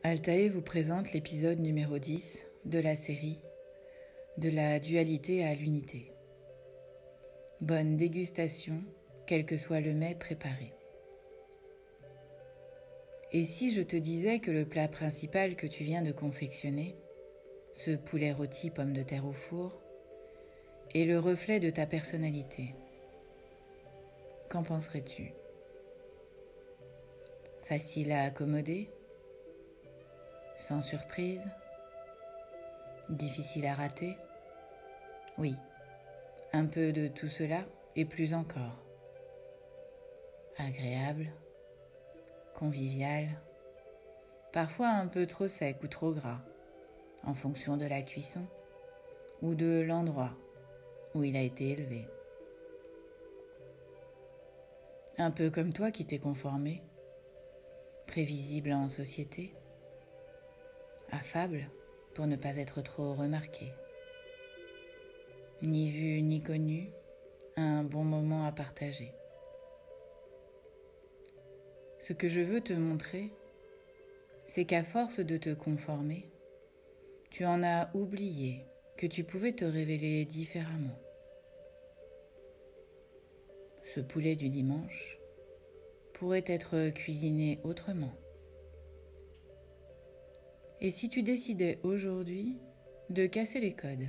Altae vous présente l'épisode numéro 10 de la série De la dualité à l'unité. Bonne dégustation, quel que soit le mets préparé. Et si je te disais que le plat principal que tu viens de confectionner, ce poulet rôti pomme de terre au four, est le reflet de ta personnalité? Qu'en penserais-tu? Facile à accommoder? Sans surprise? Difficile à rater? Oui, un peu de tout cela et plus encore. Agréable, convivial, parfois un peu trop sec ou trop gras, en fonction de la cuisson ou de l'endroit où il a été élevé. Un peu comme toi qui t'es conformé, prévisible en société, affable pour ne pas être trop remarqué. Ni vu ni connu, un bon moment à partager. Ce que je veux te montrer, c'est qu'à force de te conformer, tu en as oublié que tu pouvais te révéler différemment. Ce poulet du dimanche pourrait être cuisiné autrement. Et si tu décidais aujourd'hui de casser les codes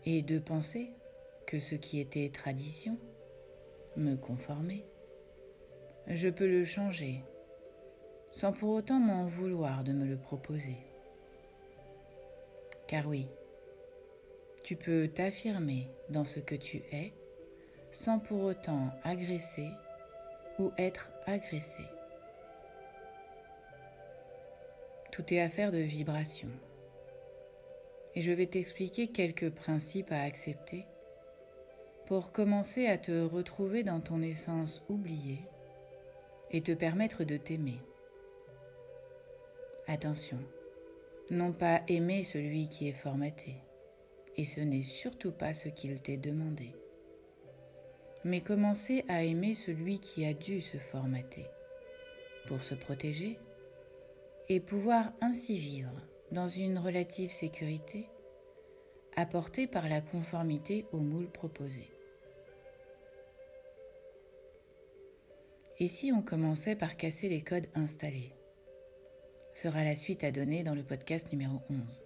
et de penser que ce qui était tradition, me conformer, je peux le changer sans pour autant m'en vouloir de me le proposer. Car oui, tu peux t'affirmer dans ce que tu es sans pour autant agresser ou être agressé. Tout est affaire de vibration. Et je vais t'expliquer quelques principes à accepter pour commencer à te retrouver dans ton essence oubliée et te permettre de t'aimer. Attention, non pas aimer celui qui est formaté, et ce n'est surtout pas ce qu'il t'est demandé, mais commencer à aimer celui qui a dû se formater pour se protéger et pouvoir ainsi vivre dans une relative sécurité apportée par la conformité au moule proposé. Et si on commençait par casser les codes installés? Sera la suite à donner dans le podcast numéro 11.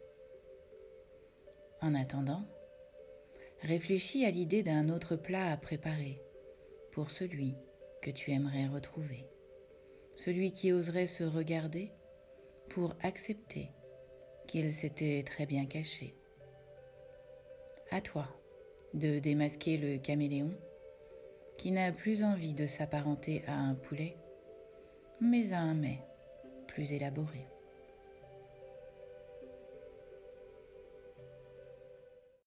En attendant, réfléchis à l'idée d'un autre plat à préparer pour celui que tu aimerais retrouver, celui qui oserait se regarder pour accepter qu'il s'était très bien caché. À toi de démasquer le caméléon qui n'a plus envie de s'apparenter à un poulet, mais à un mets plus élaboré.